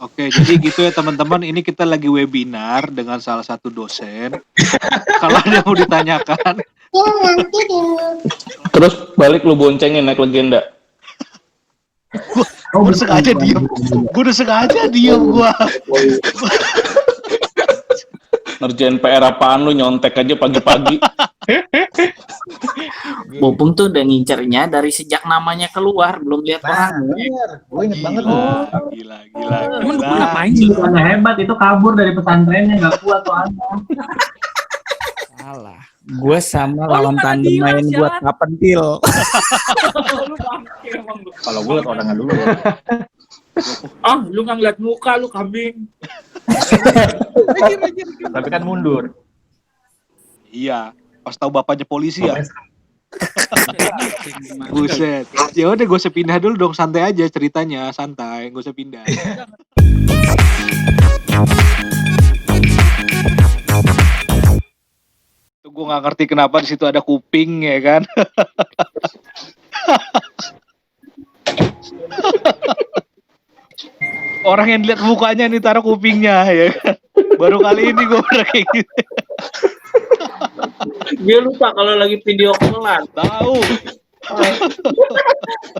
Oke, jadi gitu ya teman-teman. Ini kita lagi webinar dengan salah satu dosen. Kalau ada yang mau ditanyakan, Terus balik lu boncengin naik legenda. gue udah sengaja diem. Gue. Ngerjain PR apaan lu, nyontek aja pagi-pagi. Bopung tuh udah ngincernya dari sejak namanya keluar, belum lihat orang. Bener, gue inget banget tuh. Gila. Emang Dukun ngapain sih? Bukannya hebat, itu kabur dari pesantrennya, nggak kuat soalnya. Salah. Gue sama Oh, lawan lu mana tandem Dilan, main sialan? buat kapentil. Lu bangke emang lu. Kalau gue liat orangnya dulu. Ah, lu nggak ngeliat muka, lu kambing. Tapi kan mundur. Iya, pas tahu bapaknya polisi ya. Buset. Ya udah gue pindah dulu dong, santai aja ceritanya, santai, gue pindah. Tuh gue nggak ngerti kenapa di situ ada kuping ya kan. Orang yang dilihat mukanya nih taruh kupingnya ya kan. Baru kali ini gue pernah kayak gitu. Dia lupa kalau lagi video callan. Tahu.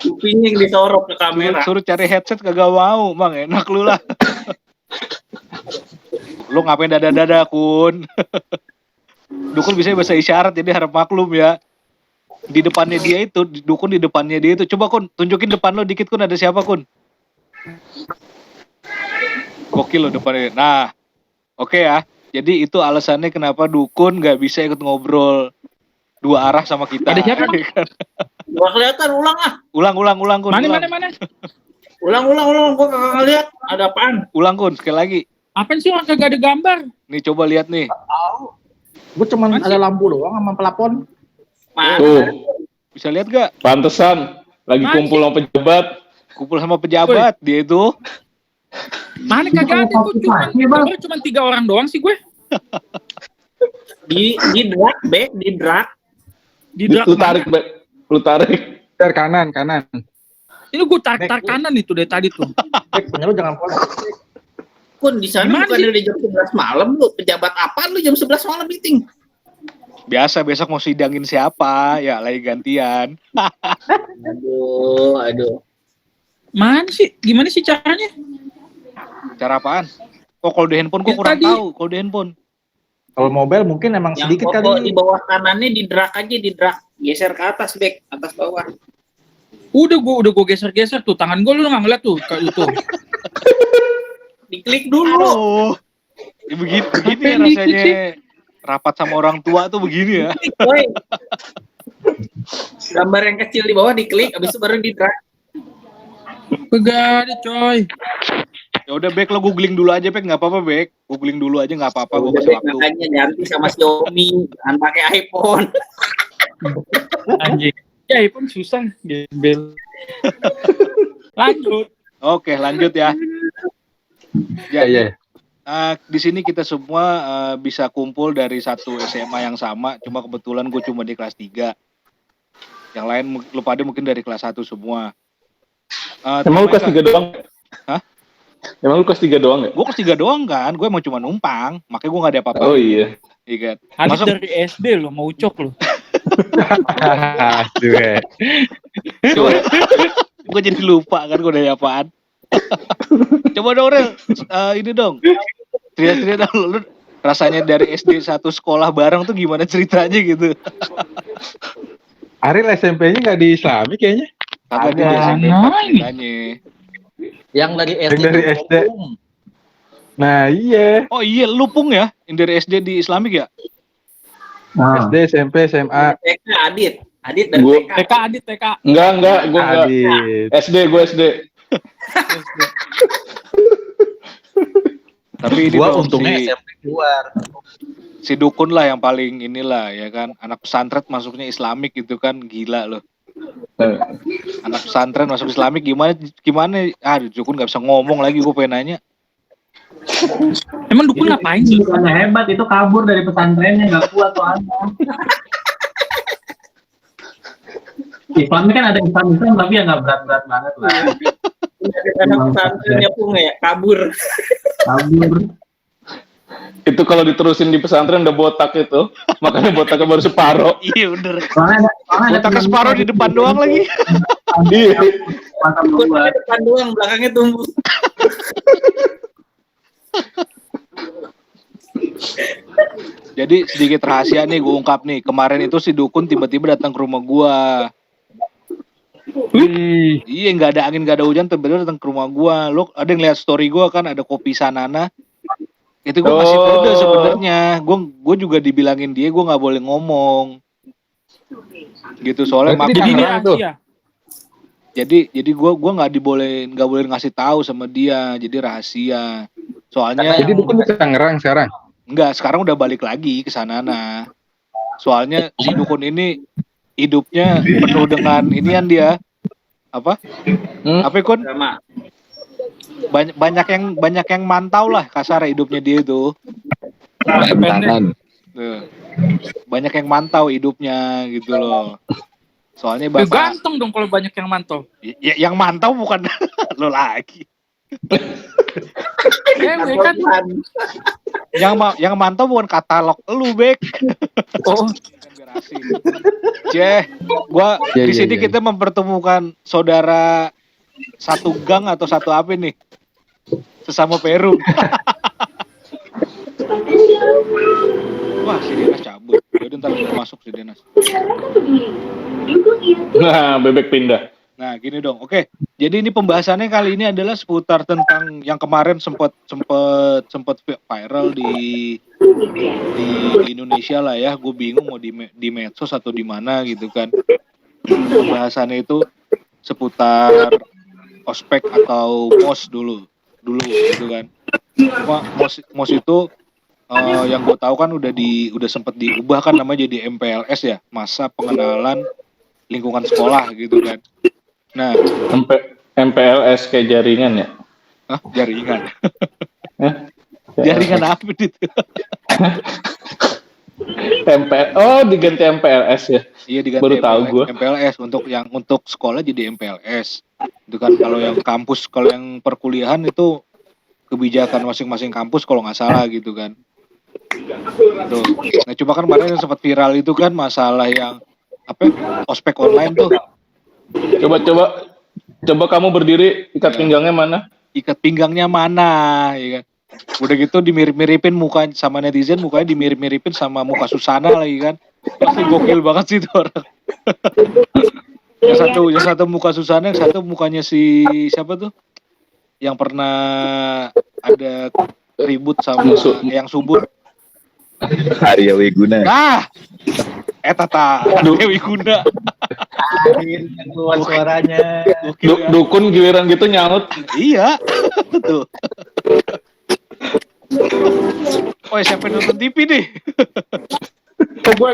Kupingnya yang disorot ke kamera. Suruh cari headset kagak mau, Bang. Enak lu lah. Lu ngapain dada-dada, Kun? Dukun bisa bahasa isyarat, jadi harap maklum ya. Di depannya dia itu, Dukun di depannya dia itu. Coba Kun, tunjukin depan lo dikit Kun, ada siapa Kun? Gokil lo depannya. Nah, oke ya. Jadi itu alasannya kenapa Dukun nggak bisa ikut ngobrol dua arah sama kita. Ada siapa, Bang? Gua kelihatan, ulang ah. Ulang Kun. Mana? Ulang. Gua kagak ngeliat. Ada apaan? Ulang Kun, sekali lagi. Apaan sih orang kagak ada gambar? Nih coba lihat nih. Gue cuman ada lampu doang sama pelapon. Mana? Tuh, Bisa lihat gak? pantesan lagi kumpul sama pejabat. Kumpul sama pejabat dia itu. Mana kagak ada tuh, cuma 3 orang doang sih gue. Di drag, Bek, di drag. Di drag Lu tarik, Bek. Lu tarik. Kanan. ini gue tarik kanan itu dari tadi tuh. Punya lu jangan follow. Kun, di sana Gimana bukan sih? dari jam 11 malam lu. Pejabat apa lu jam 11 malam meeting? Biasa besok mau sidangin siapa? Ya lagi gantian. Aduh. Mana sih? Gimana sih caranya? Cara apaan? Oh kalau di handphone gue Yang kurang tadi. tahu. Kalau di handphone. Kalau mobile mungkin emang Yang sedikit foto di kali. bawah kanannya di drag aja, di drag. Geser ke atas, Bek. Atas bawah. Udah gue geser tuh tangan gue, lu nggak ngeliat tuh kayak itu. Diklik dulu. Aduh. Ya, begini ya rasanya rapat sama orang tua tuh begini ya. Klik, boy. Gambar yang kecil di bawah diklik, habis itu baru di drag. Kagak ada coy. Ya udah Bek lo googling dulu aja Bek, nggak apa-apa Bek. Googling dulu aja nggak apa-apa. Gue Udah, kasih Bek, waktu. makanya ganti sama Xiaomi, jangan pakai iPhone. Anjing. Ya iPhone susah gembel. Lanjut. Oke lanjut ya. Iya. Di sini kita semua bisa kumpul dari satu SMA yang sama. Cuma kebetulan gue cuma di kelas 3. Yang lain lu pada mungkin dari kelas 1 semua. Emang lu kelas 3 doang? Hah? Emang lu kelas 3 doang nggak? Gue kelas 3 doang kan, gue emang cuma numpang, makanya gue gak ada apa-apa. Oh iya. Iya kan? Habis Masa dari SD lo mau ucok lo. coba, gue jadi lupa kan gue dari apaan. Coba dong Rel, ini dong, cerita dong, lu rasanya dari SD satu sekolah bareng tuh gimana ceritanya gitu? Ariel SMP-nya nggak di Islami kayaknya. Kagak di SMP ceritanya. Yang dari SD. Yang dari SD. Nah iya. Oh iya, lu Pung ya, yang dari SD di Islamik ya? SD, SMP, SMA. TK, Adit dari Gua- TK. TK. Enggak, gue enggak. Adit. Gue SD. Tapi ini Gua dong, untungnya si, SMP keluar. si Dukun lah yang paling inilah ya kan, anak pesantren masuknya Islamik gitu kan, gila loh. Anak pesantren masuk Islamik gimana? Dukun nggak bisa ngomong lagi, gue pengen nanya. Emang Dukun ngapain sih? Bukannya hebat, itu kabur dari pesantrennya, nggak kuat soalnya. Islam ini kan ada Islam, tapi ya nggak berat-berat banget lah. pesantrennya Pung ya, kabur. Itu kalau diterusin di pesantren udah botak itu. Makanya botaknya baru separuh. Iya bener. Soalnya Botaknya separuh di depan doang lagi. Iya. Botaknya depan doang, belakangnya tumbuh. Jadi sedikit rahasia nih gue ungkap nih. Kemarin itu si dukun tiba-tiba datang ke rumah gua. Iya, nggak ada angin, nggak ada hujan, tiba-tiba datang ke rumah gua. Lo ada yang lihat story gua kan, ada kopi Sanana. Itu gua ngasih kode sebenarnya. Gua juga dibilangin dia gua nggak boleh ngomong. Gitu soalnya Berarti Jadi makanya. dia Tangerang tuh. rahasia. Jadi gua nggak boleh ngasih tahu sama dia. Jadi rahasia. Soalnya Jadi dukun di Tangerang sekarang. enggak, sekarang udah balik lagi ke Sanana. Soalnya si dukun ini hidupnya penuh dengan inian dia. Apa? Apa Kun? Sama. Banyak yang mantau lah kasar hidupnya dia itu. Pendek. Tuh. Banyak yang mantau hidupnya gitu loh. Soalnya Eh, bapak ganteng dong kalau banyak yang mantau. yang mantau bukan lo lagi. Cewek kan. Yang mantau bukan katalog lu, Bek. Oh, Gua Iya, di iya, sini iya. kita mempertemukan saudara satu gang atau satu apa nih? Sesama Peru. Wah, si Denas cabut. Yaudah ntar kita masuk si Denas. Nah, bebek pindah. Nah, gini dong. Oke. Jadi ini pembahasannya kali ini adalah seputar tentang yang kemarin sempat viral di Indonesia lah ya. Gue bingung mau di medsos atau di mana gitu kan. Pembahasannya itu seputar ospek atau mos dulu gitu kan. Cuma mos itu yang gue tahu kan udah sempat diubah kan namanya jadi MPLS ya, masa pengenalan lingkungan sekolah gitu kan. Nah, MPLS kayak jaringan ya? jaringan. Hah? Jaringan apa itu? Diganti MPLS ya? Iya diganti Baru tahu gua. MPLS untuk sekolah jadi MPLS. Itu kan kalau yang kampus, kalau yang perkuliahan itu kebijakan masing-masing kampus kalau nggak salah gitu kan. Tuh. Nah, coba kan kemarin yang sempat viral itu kan masalah yang ospek online tuh. Coba kamu berdiri, ikat pinggangnya mana? Ikat pinggangnya mana, ya kan? Udah gitu dimirip-miripin muka sama netizen, mukanya dimirip-miripin sama muka Susana lagi kan. Pasti gokil banget sih itu orang. yang satu muka Susana, yang satu mukanya si siapa tuh? Yang pernah ada ribut sama yang subur. Arya Wiguna. Nah, tata Dewi Guna. Akhirnya keluar suaranya. Gokil kan? Dukun giliran gitu nyaut. Iya, tuh. Oh, siapa yang nonton TV nih? gue.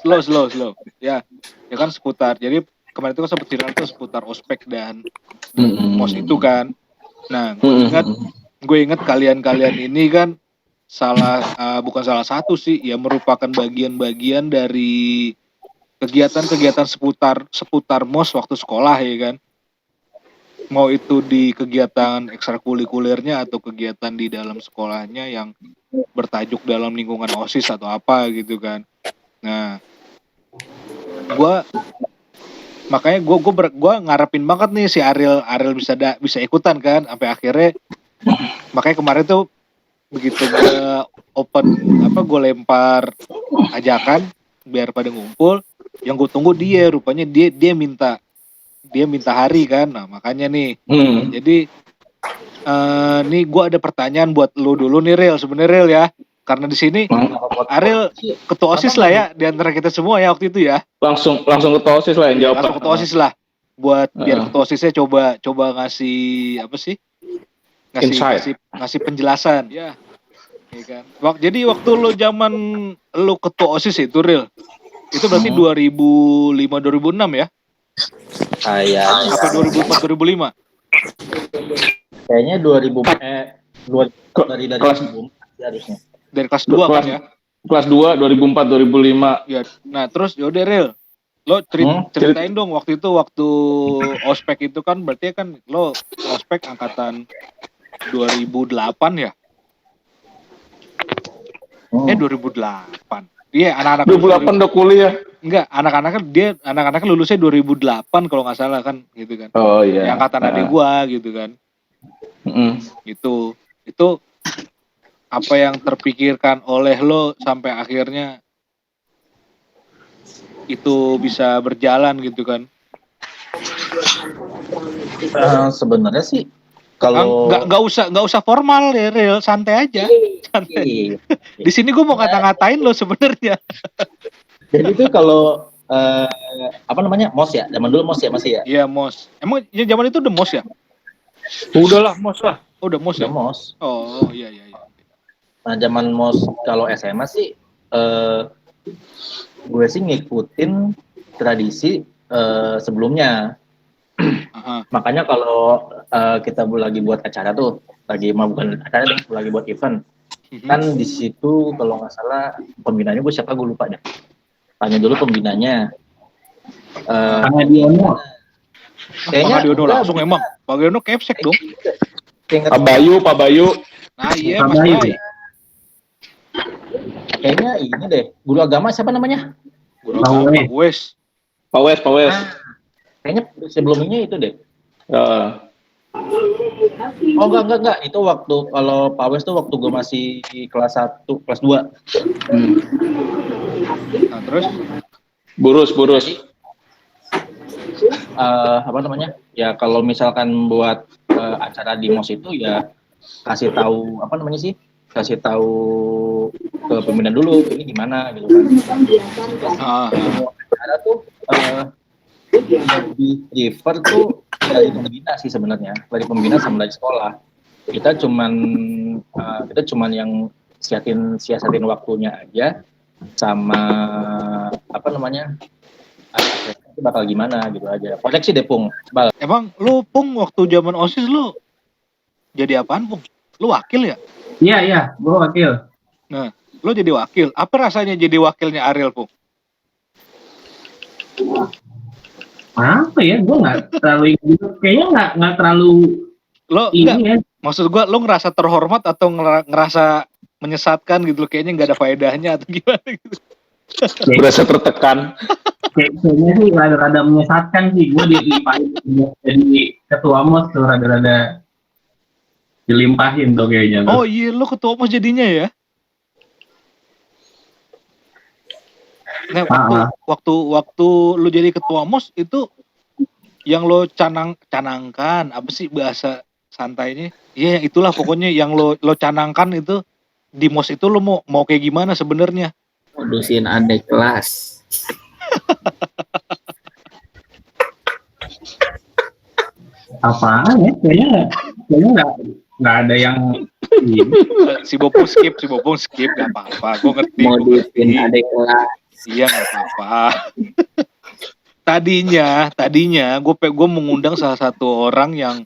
Iya, slow. Ya kan seputar. Jadi kemarin itu kan sempat viral tuh seputar ospek dan mos itu kan. Nah, gue ingat kalian ini kan bukan salah satu sih, ya merupakan bagian-bagian dari kegiatan-kegiatan seputar mos waktu sekolah ya kan. Mau itu di kegiatan ekstrakurikulernya atau kegiatan di dalam sekolahnya yang bertajuk dalam lingkungan OSIS atau apa gitu kan. Nah, makanya gue ngarepin banget nih si Ariel bisa ikutan kan sampai akhirnya. Makanya kemarin tuh begitu gue lempar ajakan biar pada ngumpul, yang gue tunggu rupanya dia minta hari kan. Nah makanya nih jadi nih gue ada pertanyaan buat lu dulu nih Real, sebenarnya Real ya, karena di sini Ariel ketua OSIS lah ya di antara kita semua ya waktu itu ya. Langsung ketua OSIS lah yang jawab. Langsung ketua OSIS lah, buat biar ketua OSISnya coba ngasih apa sih, ngasih penjelasan ya. Iya kan. Jadi waktu lu ketua OSIS itu Real, itu berarti 2005-2006 ya? Kayaknya. Apa 2004-2005? Kayaknya 2000 dari Kelas 2004 harusnya. Dari kelas 2 kan ya? Kelas 2 2004 2005. Ya. Nah, terus yaudah Real. Lo ceritain dong waktu ospek itu kan berarti kan lo ospek angkatan 2008 ya? 2008. Iya, anak-anak 2008 udah kuliah. Enggak, anak-anak lulusnya 2008 kalau nggak salah kan gitu kan. Oh iya. Yang angkatan adik gua gitu kan. Itu apa yang terpikirkan oleh lo sampai akhirnya itu bisa berjalan gitu kan? Sebenarnya sih kalau nggak usah formal ya, real, santai aja. Santai. Di sini gue mau ngata-ngatain lo sebenarnya. jadi itu kalau apa namanya MOS ya, zaman dulu MOS ya masih ya. Iya MOS. Emang ya zaman itu udah MOS ya? Udahlah, MOS lah. Oh, udah MOS ya? Udah MOS. Oh iya. Nah zaman MOS kalau SMA sih gue sih ngikutin tradisi sebelumnya. Makanya kalau kita lagi buat acara tuh, bukan acara deh, lagi buat event, kan di situ kalau nggak salah pembinanya gue siapa gue lupa deh. Tanya dulu pembinanya. Pak Diono. Kayaknya Pak Diono langsung emang. Pak Diono kepsek dong. Pak Bayu. Nah iya Mas Bayu. Kayaknya ini deh, guru agama siapa namanya? Pak Wes. Kayaknya sebelumnya itu deh. Oh enggak. Itu waktu kalau Pak Wes tuh waktu gue masih kelas 1, kelas 2. Nah, terus Burus. Apa namanya? Ya kalau misalkan buat acara di MOS itu ya kasih tahu apa namanya sih? Kasih tahu ke pembina dulu ini gimana gitu kan. Acara tuh lebih prefer tuh dari pembina sih sebenarnya, dari pembina sama dari sekolah. Kita cuman yang siasatin waktunya aja sama apa namanya itu bakal gimana gitu aja. Koleksi deh Pung. Emang lu Pung waktu zaman OSIS lu jadi apaan Pung? Lu wakil ya? Iya, gue wakil. Nah, lu jadi wakil. Apa rasanya jadi wakilnya Ariel Pung? Apa ya, gue nggak terlalu kayaknya nggak terlalu lo ini ya. Maksud gue lo ngerasa terhormat atau ngerasa menyesatkan gitu, kayaknya nggak ada faedahnya atau gimana gitu? Berasa tertekan. Kayaknya sih rada menyesatkan sih, gue dilimpahin jadi ketua MOS tuh rada dilimpahin tuh kayaknya. Oh iya, lo ketua MOS jadinya ya? Nah, waktu lu jadi ketua MOS itu yang lo canangkan apa sih bahasa santainya? Iya, itulah pokoknya yang lo canangkan itu di MOS itu lo mau kayak gimana sebenarnya? Modusin adik kelas. Apaan ya? Kayaknya nggak ada yang si Bopong skip nggak apa-apa, gue ngerti. Modusin adik kelas. Iya nggak apa-apa. Tadinya gue mengundang salah satu orang yang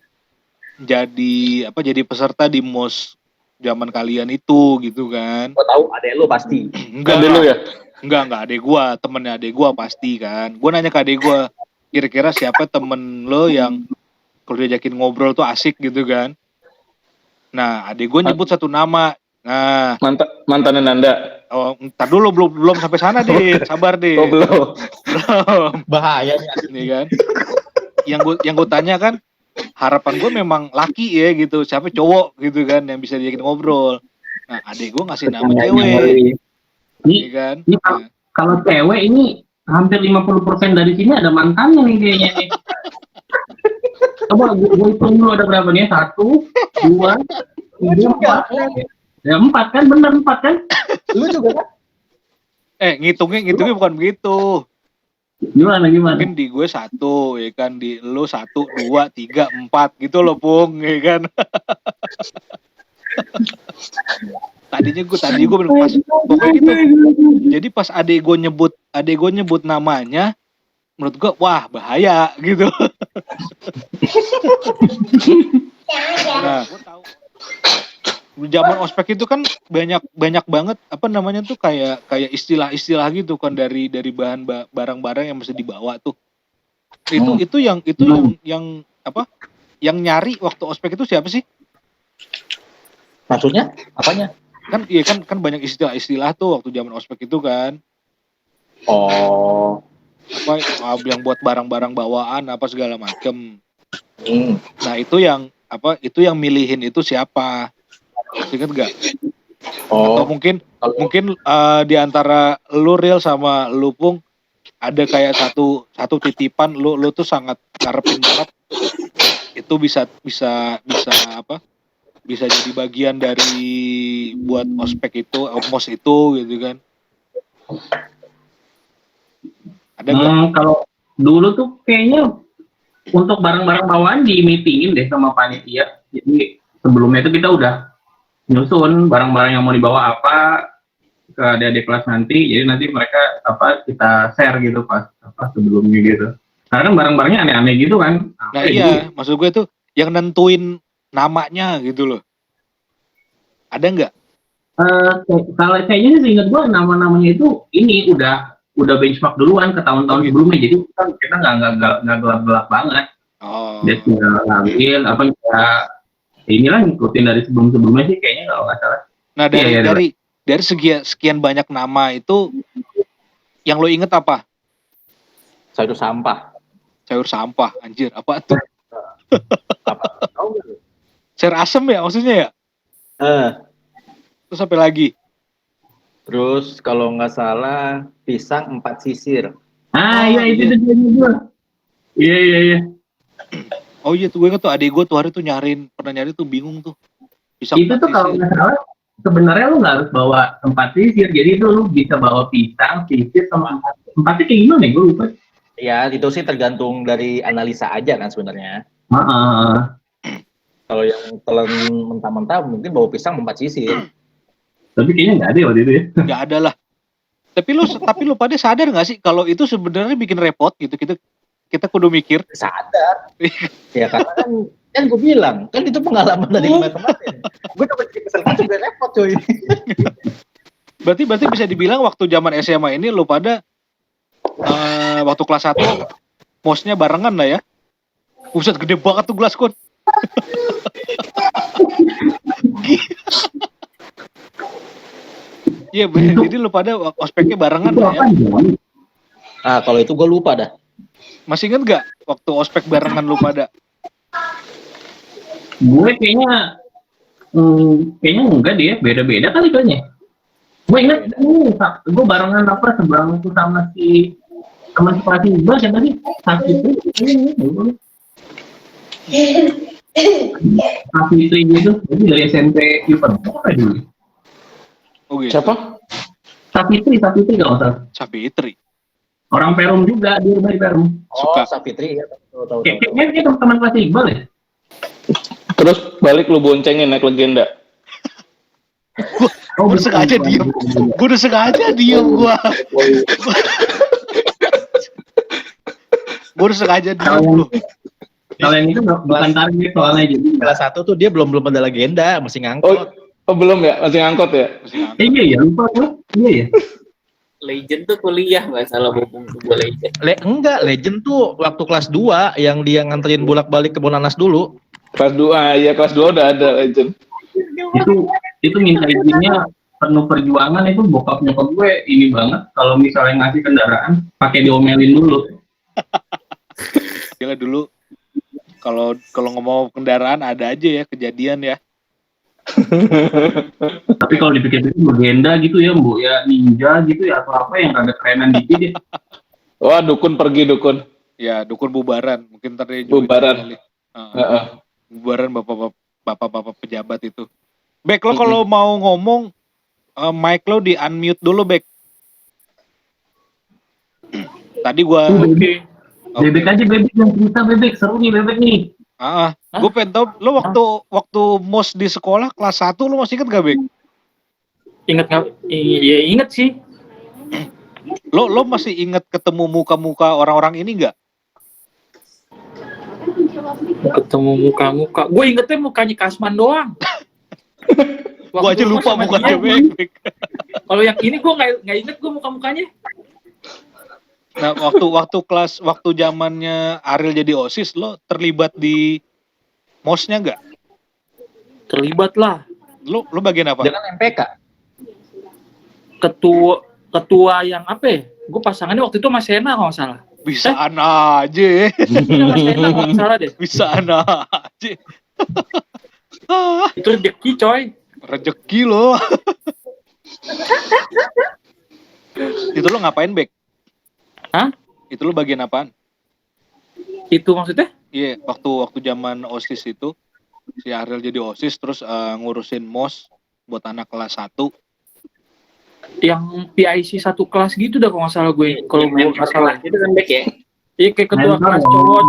jadi peserta di MOS zaman kalian itu gitu kan. Gue tahu adek lu pasti. Enggak dulu ya? Enggak adek gue, temennya adek gue pasti kan. Gue nanya ke adek gue, kira-kira siapa temen lo yang kalau diajakin ngobrol tuh asik gitu kan. Nah adek gue nyebut satu nama. Nah, mantannya Nanda. Oh, entar dulu belum sampai sana deh, sabar deh. Oh, belum. Bahaya nih kan. Yang gue tanya kan, harapan gue memang laki ya gitu, siapa cowok gitu kan yang bisa diajakin ngobrol. Nah, adik gue ngasih nama cewek. Iya kan? Kalau cewek ini hampir 50% dari sini ada mantannya nih kayaknya nih. Coba gue hitung dulu ada berapa nih? 1, 2, 3, 4. Ya 4 kan, bener 4 kan? Lu juga kan? Ngitungnya bukan begitu. Gimana? Mungkin di gue 1, ya kan, di lu 1, 2, 3, 4 gitu loh, Pung, ya kan. Tadi gue pas pokoknya gitu. Jadi pas adek gue nyebut namanya, menurut gue wah bahaya gitu. Nah, zaman ospek itu kan banyak banget apa namanya tuh kayak istilah-istilah gitu kan dari bahan barang-barang yang mesti dibawa tuh. Itu yang apa? Yang nyari waktu ospek itu siapa sih? Maksudnya apanya? Kan iya kan banyak istilah-istilah tuh waktu zaman ospek itu kan. Oh. Apa yang buat barang-barang bawaan apa segala macem. Hmm. Nah, itu yang milihin itu siapa? Ingat gak? Oh. Atau mungkin di antara lu Real sama lu Pung ada kayak satu titipan lu tuh sangat ngarepin banget itu bisa apa? Bisa jadi bagian dari buat ospek itu, mos itu gitu kan. Ada gak? Kalau dulu tuh kayaknya untuk barang-barang bawaan di meetingin deh sama panitia. Jadi sebelumnya itu kita udah nyusun barang-barang yang mau dibawa apa ke adik-adik kelas nanti. Jadi nanti mereka kita share gitu pas sebelumnya gitu. Karena kan barang-barangnya aneh-aneh gitu kan. Nah iya, maksud gue tuh yang nentuin namanya gitu loh. Ada nggak? Kalau kayaknya sih ingat gue nama-namanya itu ini udah benchmark duluan ke tahun-tahun sebelumnya. Jadi kita nggak gelap-gelap banget. Oh. Dia tinggal ngambil inilah ngikutin dari sebelum-sebelumnya sih kayaknya kalau nggak salah. Nah dari sekian banyak nama itu yang lo inget apa? Sayur sampah. Sayur sampah, anjir, apa tuh? Apa? Tahu nggak lu? Sayur asem ya maksudnya ya? Terus apa lagi? Terus kalau nggak salah pisang 4 sisir. Iya itu juga. Iya. Oh iya tuh gue inget tuh adik gue tuh hari tuh pernah nyari tuh bingung tuh. Pisang itu tuh kalau nggak salah sebenarnya lu nggak harus bawa tempat sisir, jadi itu lu bisa bawa pisang, sisir sama tempatnya kayak gimana nih gue lupa. Ya itu sih tergantung dari analisa aja kan sebenarnya. Kalau yang telan mentah-mentah mungkin bawa pisang 4 sisir. Tapi kayaknya nggak ada waktu itu ya. Nggak ada lah. Tapi lu pada sadar nggak sih kalau itu sebenarnya bikin repot gitu, kita kudu mikir. Sadar. Ya karena kan gue bilang kan itu pengalaman dari kemarin. Gue coba jadi kesel juga repot coy. Berarti bisa dibilang waktu zaman SMA ini lu pada waktu kelas 1 mosnya barengan lah ya. Buset gede banget tuh gelas kon. Iya, jadi lu pada ospeknya barengan lah ya. Kalau itu gue lupa dah. Masih inget gak waktu ospek barengan lu pada? Gue kayaknya enggak deh, beda-beda kali kayaknya. Gue inget gue barengan seberang itu sama si teman sekolah Iqbal siapa sih? Safitri gitu, jadi dari SMP Yupen apa dulu? Oh gitu. Siapa? Safitri kalau nggak salah. Safitri. Orang Perum juga, dia dari Perum. Suka. Safitri ya. Tahu. Kayaknya dia teman kelas Iqbal ya. Terus balik lu boncengin naik legenda. Gue udah sengaja diem. Gue udah sengaja diem. Kalau yang itu bukan target soalnya jadi. Kelas 1 tuh dia belum ada legenda, masih ngangkut. Oh belum ya? Masih ngangkut ya? Iya ya, lupa gue. Iya ya. Legend tuh kuliah nggak salah bopong gue Legend. Enggak, Legend tuh waktu kelas 2 yang dia nganterin bolak-balik ke Bonanas dulu. Kelas 2, ya kelas 2 udah ada Legend. Itu minta izinnya penuh perjuangan, itu bokap nyokap gue ini banget kalau misalnya ngasih kendaraan pakai diomelin dulu. Gila dulu kalau ngomong kendaraan ada aja ya kejadian ya. Tapi kalau dipikir-pikir legenda gitu ya, Bu, ya ninja gitu ya atau apa yang ada kerenan dikit ya. Wah, dukun pergi dukun. Ya, dukun bubaran. Mungkin ntar dia bubaran. Bubaran bapak-bapak pejabat itu. Bek, lo kalau mau ngomong mic lo di unmute dulu, Bek. Tadi gua Bebek aja, Bebek yang cerita, Bebek seru nih, Bebek nih. Gue pengen tau, lo waktu mos di sekolah kelas 1 lo masih inget gak, Bek? Ingat nggak? Iya inget sih. Lo masih inget ketemu muka-muka orang-orang ini nggak? Ketemu muka-muka. Gue ingetnya mukanya Kasman doang. Gua aja lupa mukanya Bek. Kalau yang ini gue nggak inget gue muka-mukanya. Nah, waktu zamannya Ariel jadi OSIS, lo terlibat di MOS-nya nggak? Terlibat lah. Lo bagian apa? Dia kan MPK. Ketua yang apa ya? Gue pasangannya waktu itu Mas Sena kalau nggak salah. Bisaan aja. Iya Mas Sena kalau nggak salah deh. Bisaan aja. Itu rezeki coy. Rezeki lo. Itu lo ngapain, Bek? Hah? Itu lo bagian apaan? Itu maksudnya? Iya, waktu zaman OSIS itu si Ariel jadi OSIS terus ngurusin MOS buat anak kelas 1. Yang PIC satu kelas gitu dah kalau nggak salah gue. Kalau gue nggak salah. Itu kan back ya. Iya kayak ketua kelas cowok.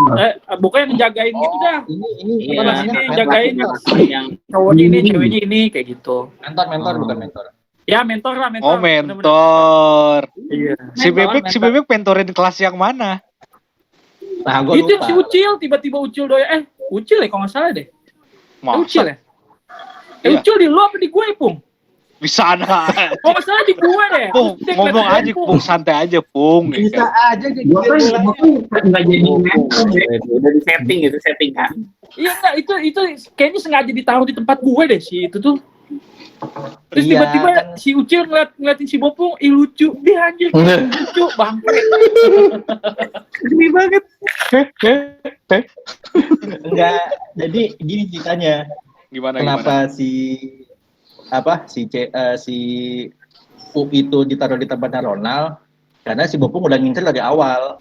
Bukannya yang jagain gitu dah. Ini Apa namanya yang jagain Yang cowoknya ini, ceweknya ini kayak gitu. mentor bukan mentor. Ya mentor lah mentor. Oh, mentor. Iya. Si Bebek mentorin kelas yang mana? Nah, gue Itu lupa. si Ucil tiba-tiba Ucil doya. Ucil ya kalau nggak salah deh. Ucil Masa? ya? Iya. Ucil di lu apa di gue, Pung? Bisa aja. Oh, nggak salah di gue deh. Pung, ngomong aja, Pung, santai aja, Pung. Bisa aja jadi Gua kan nggak jadi mentor ya. udah di setting gitu, setting kan. Iya enggak, itu kayaknya sengaja ditaruh di tempat gue deh si itu tuh. Terus Iya, tiba-tiba kan. si Ucil ngeliatin si Bopung, ih lucu, dia anjir lucu, bangke. Gini banget. Enggak, jadi gini ceritanya. Gimana? Kenapa si U itu ditaruh di tempatnya Ronald? Karena si Bopung udah ngincer dari awal.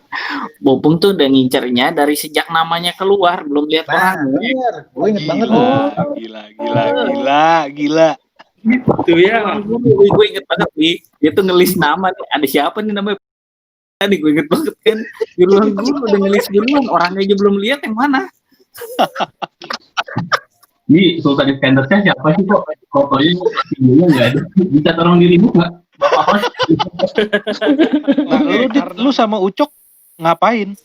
Bopung tuh udah ngincernya dari sejak namanya keluar, belum lihat Nah, orang. bener. Gue inget banget Gila, loh. gila. Tuh ya. Gue inget banget nih, dia tuh ngelis nama nih. Ada siapa nih namanya? Tadi gue inget banget kan. Di ruang guru udah ngelis duluan, orangnya aja belum lihat yang mana. Ini Sultan Iskandarnya siapa sih kok? Fotonya videonya nggak ada. Bisa tolong dirimu nggak? Bapak host. Nah, lu sama Ucok ngapain?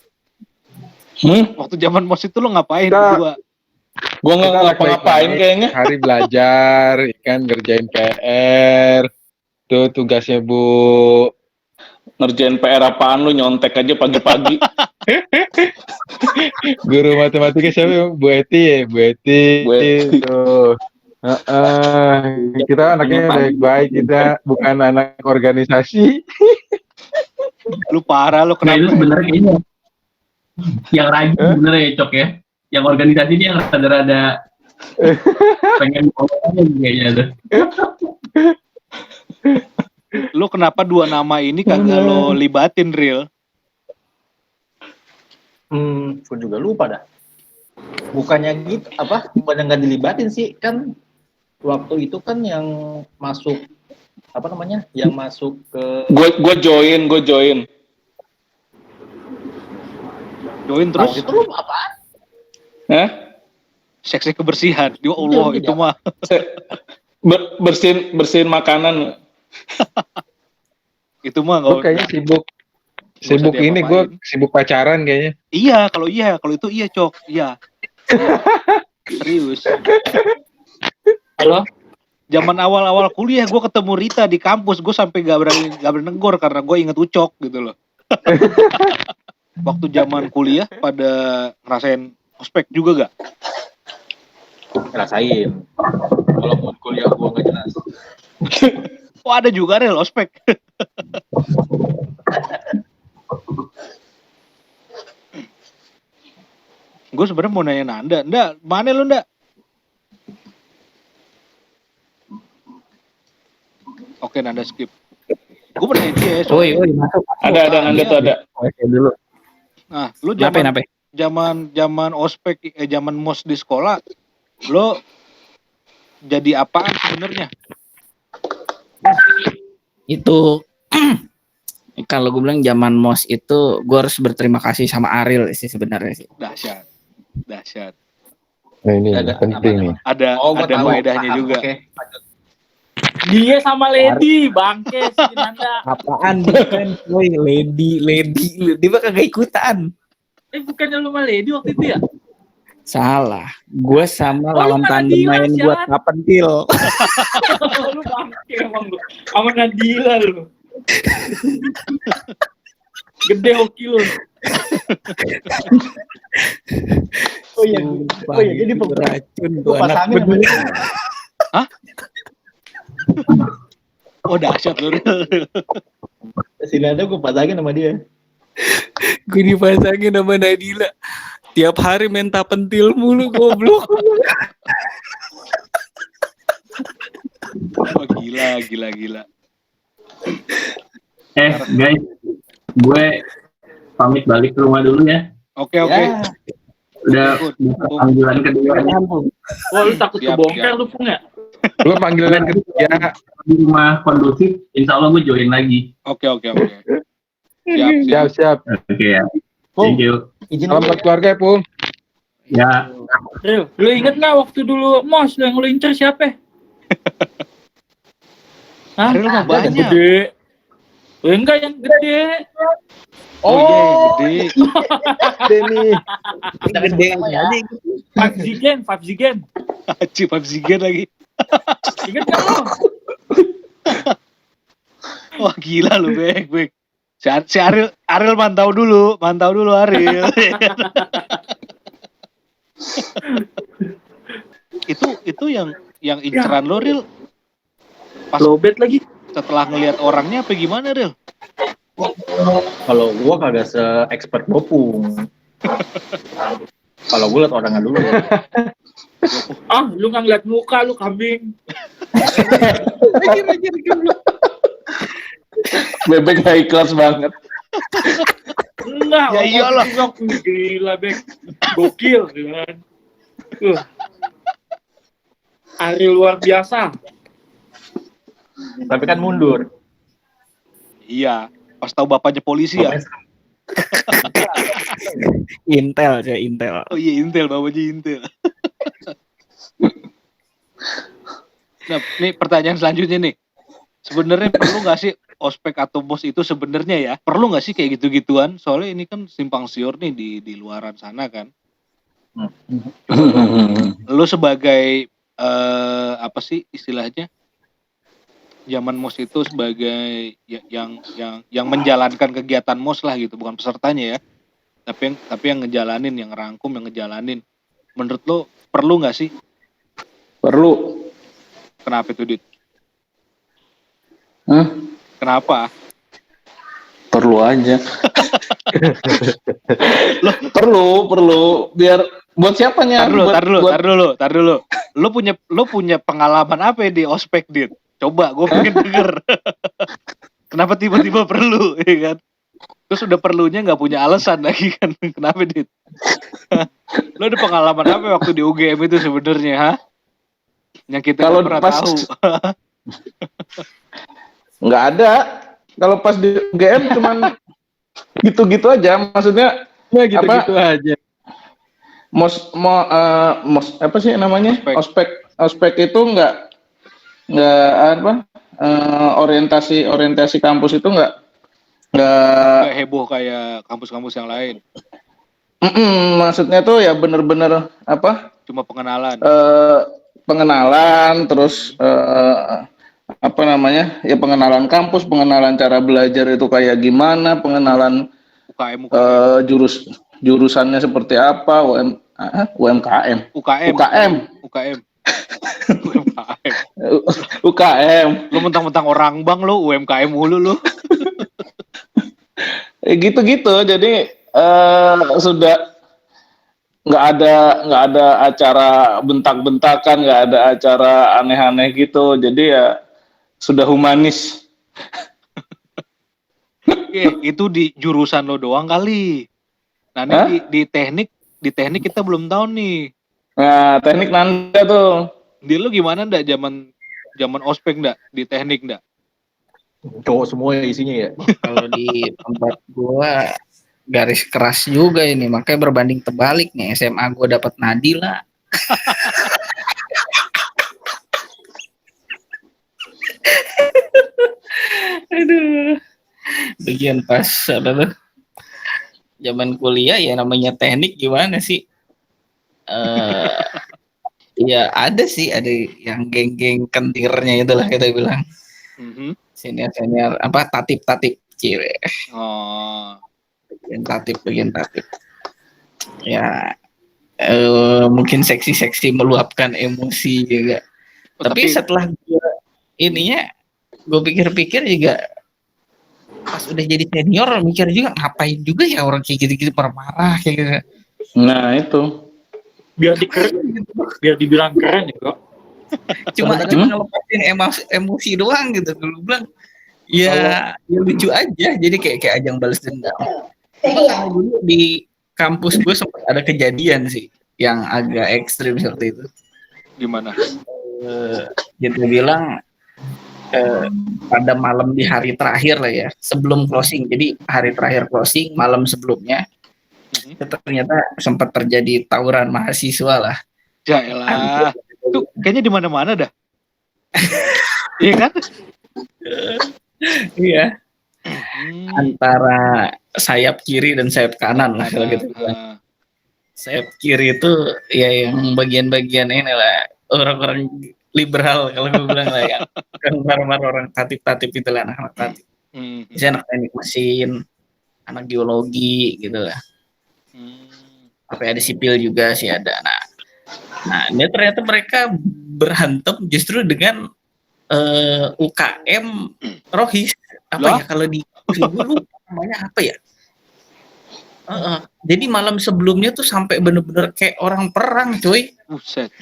Waktu zaman MOS itu lu ngapain Kita- berdua? Gua nggak ngapa-ngapain kayaknya. Hari belajar, kan ngerjain PR. Tuh tugasnya Bu. Ngerjain PR apaan lu, nyontek aja pagi-pagi. Guru matematika siapa? Bu Eti ya, Bu Eti. Bu Eti. Tuh. Kita anaknya baik-baik, kita bukan anak organisasi. Lu parah lu Nah itu kenapa? sebenarnya kayaknya yang rajin sebenarnya ya Cok ya. Yang organisasi ini yang rada-rada pengen ngomongnya kayaknya tuh. Lu kenapa dua nama ini kagak lo libatin, Real? Gue juga lupa dah. Bukannya gitu, bukannya nggak dilibatin sih, kan waktu itu kan yang masuk, yang masuk ke... Gue join. Join terus Itu lu apaan? Hah? seksi kebersihan. Ya Allah, Iya, itu mah. Bersihin makanan. Itu mah Gue kayaknya sibuk usah ini, gue diapa-apain. sibuk pacaran kayaknya. Iya, kalau itu iya, Cok. Iya. Serius. Halo? Zaman awal-awal kuliah gue ketemu Rita di kampus, gue sampai gak berani negor karena gue inget Ucok gitu loh. Waktu zaman kuliah pada ngerasain ospek juga gak? Ngerasain. Walaupun kuliah gue nggak jelas. Oh ada juga Real ospek. Gue sebenarnya mau nanya Nanda, mana lu Nda? Oke Nanda skip. Gue mau nanya dia. Oi, masuk. Ada Nanda tuh ada. Oke dulu. Nah, lu Kenapa? zaman ospek, zaman MOS di sekolah, lo jadi apaan sebenarnya? Itu kalau gue bilang zaman MOS itu gue harus berterima kasih sama Ariel sih sebenarnya sih. Dahsyat. Nah ini Ada penting nih. Ada gua tahu. faedahnya Paham, juga. oke. Dia sama Lady, bangke si Nanda. Apaan bukan? Woi, lady, dia mah kagak ikutan. Bukannya lu sama Lady waktu itu ya? Salah. Gue sama Oh, lawan lu tandem Nadila, main sialan. buat tapentil. Lu bangke emang lu. Sama Nadila lu. Gede hoki lu. Oh iya, jadi itu racun tuh gue anak pasangin sama bener. dia. Oh dahsyat lu. Sini ada gue pasangin sama dia. Gue dipasangin sama Nadila. Tiap hari main tapentil mulu goblok. Oh, gila. Guys, gue pamit balik ke rumah dulu ya. Oke. Ya, Udah panggilan kedua Wah, lu takut Siap, kebongkar siap. lu Pung ya? Lo panggilan ketiga. di rumah kondusif. Insya Allah gue join lagi. Oke. Siap. Siap. Oke ya. Pung, Thank you. izin Salam buat keluarga, Pung. Ya. Ril, lu inget nggak waktu dulu Mos yang lu incer siapa? Hah? Ariel mah Yang banyak. gede. Enggak yang gede. Oh, iya, yang gede. gede nih. Gede Ya. 5 Zigen. Aci PUBG lagi. Ingat kan lu? Wah gila lu Bek. Si Ariel mantau dulu Ariel. itu yang inceran lo Ril. Pas Lobet lagi. setelah ngelihat orangnya apa gimana Ril? Kalau gua kagak se-expert Bopung. Kalau gua liat orangnya dulu. Ah, lu nggak ngeliat muka lu kambing. Bebek high class banget. Enggak, Ya iyalah. Gila, Bek. Gokil, kan. Ariel luar biasa. Tapi kan mundur. Iya, pas tahu bapaknya polisi ya. Intel. Oh iya bapaknya Intel. Nah, nih pertanyaan selanjutnya nih. Sebenarnya perlu nggak sih ospek atau bos itu sebenarnya ya? Perlu nggak sih kayak gitu-gituan? Soalnya ini kan simpang siur nih di luaran sana kan. Lu sebagai apa sih istilahnya? Zaman MOS itu sebagai yang menjalankan kegiatan MOS lah gitu, bukan pesertanya ya. Tapi yang ngejalanin, yang ngerangkum, yang ngejalanin. Menurut lo perlu nggak sih? Perlu. Kenapa itu, Dit? Hah? Kenapa? Perlu aja. perlu biar buat siapanya? Tar dulu. Lo punya pengalaman apa ya di ospek, Dit? Coba gue pengen denger. Kenapa tiba-tiba perlu, ya kan? Terus udah perlunya nggak punya alasan lagi kan? Kenapa, Dit? Lo ada pengalaman apa waktu di UGM itu sebenarnya, ha? Yang kita Kalau nggak pernah pas tahu. nggak ada. Kalau pas di UGM cuman gitu-gitu aja. Maksudnya Ya gitu-gitu aja. mos apa sih namanya? Ospek itu nggak apa? Orientasi kampus itu nggak Kayak heboh kayak kampus-kampus yang lain. maksudnya tuh ya bener-bener apa? Cuma pengenalan. Pengenalan terus apa namanya? Ya pengenalan kampus, pengenalan cara belajar itu kayak gimana, pengenalan UKM. jurusannya seperti apa, UMKM. UKM. Lu mentang-mentang orang bang lu UMKM mulu lu. Gitu-gitu. Jadi sudah nggak ada acara bentak-bentakan, nggak ada acara aneh-aneh gitu. Jadi ya sudah humanis. Itu di jurusan lo doang kali. Nah, ini di teknik kita belum tahu nih. Nah, teknik Nanda tuh. Di lu gimana ndak zaman ospek ndak di teknik ndak? Cowok semua isinya ya. Kalau di tempat gua garis keras juga ini, makanya berbanding terbalik nih. SMA gua dapat Nadila. Aduh. Bagian pas apa tuh? Zaman kuliah ya namanya teknik gimana sih? Ya ada sih, ada yang geng-geng kentirnya itulah kita bilang. Senior-senior apa tatip-tatip cewek. Oh. Bagian tatip. Ya mungkin seksi-seksi meluapkan emosi juga. Tapi setelah gue pikir-pikir juga pas udah jadi senior mikir juga ngapain juga ya orang kayak gitu-gitu marah-marah kayak gitu. Nah itu. Biar dikeren gitu, biar dibilang keren ya kok. Cuma ngelepasin emosi doang gitu. Dulu bilang ya lucu aja, jadi kayak ajang balas dendam. Cuma karena dulu di kampus gue sempat ada kejadian sih yang agak ekstrim seperti itu. Gimana? Gitu bilang pada malam di hari terakhir lah ya, sebelum closing. Jadi hari terakhir closing, malam sebelumnya ternyata sempat terjadi tawuran mahasiswa lah. Jaelah. Tuh kayaknya di mana-mana dah. Iya kan? Iya. Antara sayap kiri dan sayap kanan lah kalau gitu. Sayap kiri itu ya yang bagian-bagian ini lah, orang-orang liberal kalau gue bilang lah ya. Kan marah-marah orang tatip-tatip itu lah, anak-anak tatip. Misalnya anak teknik mesin, anak geologi gitu lah. Apa ada sipil juga sih ada. Nah ini ternyata mereka berantem justru dengan UKM Rohis apa ya kalau di gue namanya apa ya? Jadi malam sebelumnya tuh sampai bener-bener kayak orang perang, coy. Buset.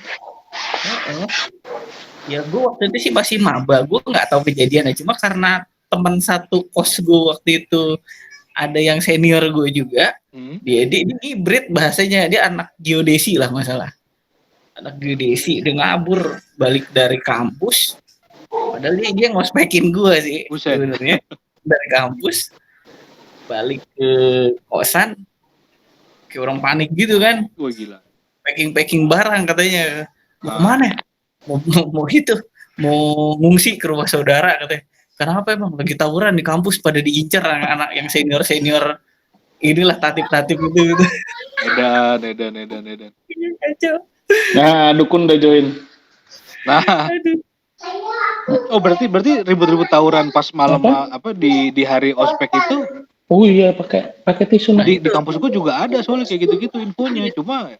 Ya gue waktu itu sih masih maba, gue nggak tahu kejadiannya. Cuma karena teman satu kos gue waktu itu ada yang senior gue juga, dia hibrid bahasanya, dia anak geodesi lah masalah. Anak geodesi, dia ngabur balik dari kampus, padahal dia ngospekin gue sih sebenarnya dari kampus balik ke kosan, kayak orang panik gitu kan. Wah gila. Packing barang katanya. Mau kemana? Mau itu, mau ngungsi ke rumah saudara katanya. Kenapa emang lagi tawuran di kampus pada diincar anak-anak yang senior inilah tatip-tatip gitu. Edan. Nah, dukun udah join. Nah. Oh berarti ribut-ribut tawuran pas malam apa di hari ospek itu? Oh iya pakai tisu. Di kampus gue juga ada soalnya kayak gitu-gitu infonya, cuma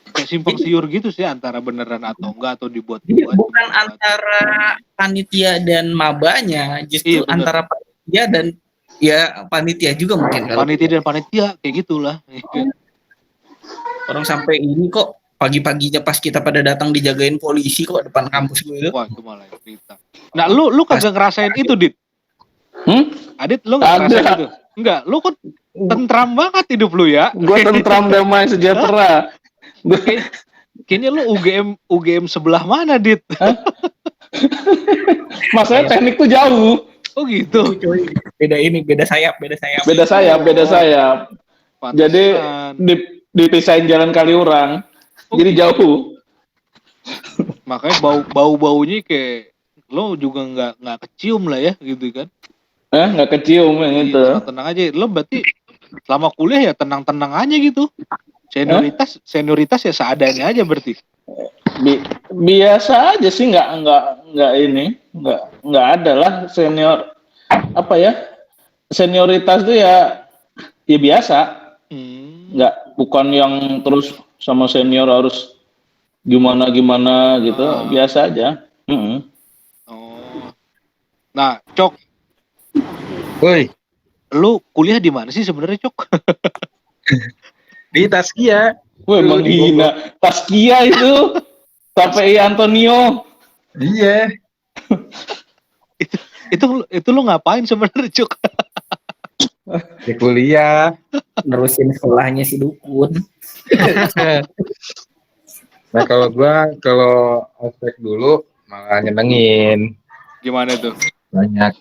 kayak simpang siur gitu sih antara beneran atau enggak atau dibuat. Bukan antara panitia dan mabanya, justru antara panitia dan ya panitia juga mungkin. Panitia kayak gitulah. Orang sampai ini kok pagi-paginya pas kita pada datang dijagain polisi kok depan kampus gue itu. Wah itu malah cerita. Nah lu kagak ngerasain itu Dit? Adit lu nggak ngerasain itu? Enggak, lu kok tentram banget hidup lu ya? Gue tentram damai sejahtera. Kayaknya lu UGM sebelah mana Dit? Masalahnya teknik tuh jauh. Oh gitu. Beda sayap. Beda sayap. Jadi dipisahin jalan Kaliurang. Jadi jauh. Makanya bau-baunya kayak lo juga nggak kecium lah ya gitu kan? Nggak kecium yang itu. Tenang aja. Lo berarti selama kuliah ya tenang-tenang aja gitu. Senioritas ya seadanya aja berarti. Biasa aja sih, nggak ada lah senior apa ya, senioritas tuh ya biasa. Bukan yang terus sama senior harus gimana gitu, biasa aja. Nah Cok, woi, lu kuliah di mana sih sebenarnya Cok? Di Taskia. Woi, menghina Taskia itu. KPI Antonio. Iya. itu lu ngapain sebenarnya Cok? Di kuliah. Nerusin sekolahnya si Dukun. Nah kalau ospek dulu malah nyenengin. Gimana tuh? Banyak.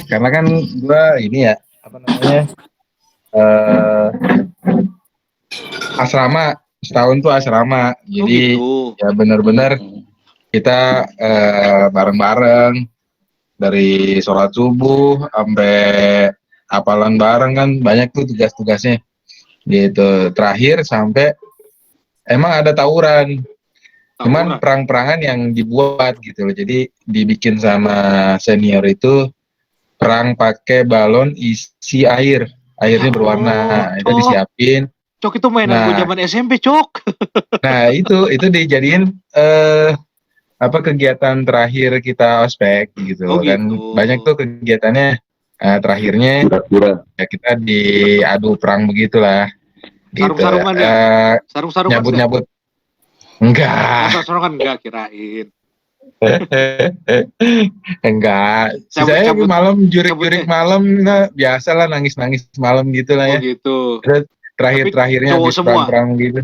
Karena kan gua ini ya, apa namanya? Asrama, setahun tuh asrama. Jadi ya benar-benar kita bareng-bareng dari sholat subuh sampai hafalan bareng kan, banyak tuh tugas-tugasnya gitu. Terakhir sampai emang ada tawuran. Cuman perang-perangan yang dibuat gitu loh. Jadi dibikin sama senior itu perang pakai balon isi air. Airnya berwarna. Itu disiapin. Cok, itu mainan gue zaman SMP, Cok. Nah, itu dijadiin kegiatan terakhir kita ospek gitu kan. Banyak tuh kegiatannya terakhirnya ya kita diadu perang begitulah. Gitu. Sarung-sarungan ya? Sarung-sarungan nyabut-nyabut. Enggak. Sarung-sarungan enggak kirain. Enggak. Saya malam jurik-jurik malam biasa lah, nangis-nangis malam gitu lah ya. Oh gitu. Terakhir-terakhirnya habis perang-perang gitu.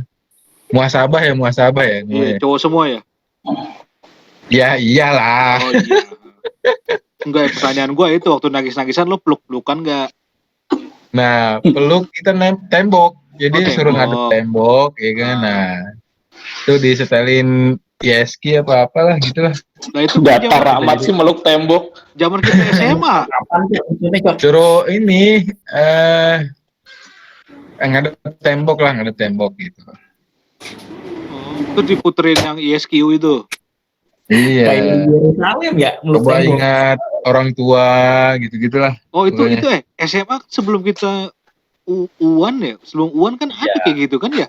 Muasabah ya. Iya, cowok semua ya? Ya iyalah. Oh iya. Enggak, pertanyaan gue itu waktu nangis-nangisan lo peluk-pelukan enggak? Nah, peluk kita tembok. Jadi suruh ngadep tembok ya kan. Nah, itu disetelin ISK apa-apalah gitulah. Nah itu datar amat sih meluk tembok. Zaman kita SMA. Suruh ini ngadep tembok gitu. Itu diputerin yang ISQ itu. Iya. Salim ya, coba ingat orang tua gitu-gitulah. Oh itu SMA sebelum kita UAN ya, sebelum UAN kan ada kayak gitu kan ya?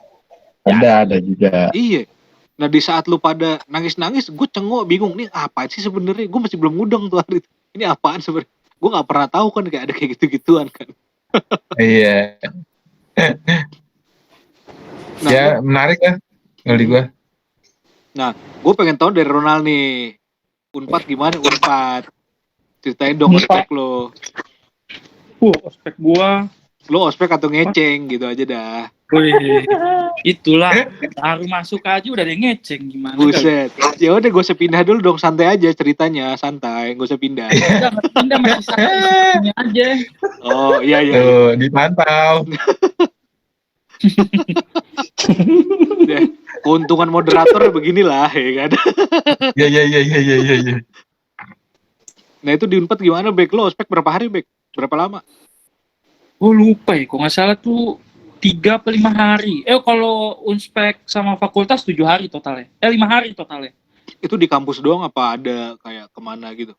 Ada juga. Iya. Nah di saat lu pada nangis-nangis, gue cengok bingung nih apa sih sebenarnya? Gue masih belum mudeng tuh hari itu. Ini apaan sebenarnya? Gue nggak pernah tahu kan kayak ada kayak gitu-gituan kan. Iya. Nah, ya menarik ya kali gue. Nah, gue pengen tahu dari Ronald nih, Unpad gimana Unpad? Ceritain dong ospek lo. Ospek gua. Lo ospek atau ngeceng gitu aja dah. Wih, itulah baru masuk aja udah ada yang ngeceng gimana? Buset. Ya udah gue usah pindah dulu dong, santai aja ceritanya, santai, gue usah pindah. Pindah masih santai aja. Oh iya. Tuh, dipantau. Keuntungan moderator beginilah ya kan. Iya. Nah itu di Unpad gimana Bek? Lo ospek berapa hari Bek? Berapa lama? Gue lupa ya, kok nggak salah tuh 3 atau 5 hari. Kalau unspek sama fakultas 7 hari totalnya. 5 hari totalnya. Itu di kampus doang apa ada kayak kemana gitu?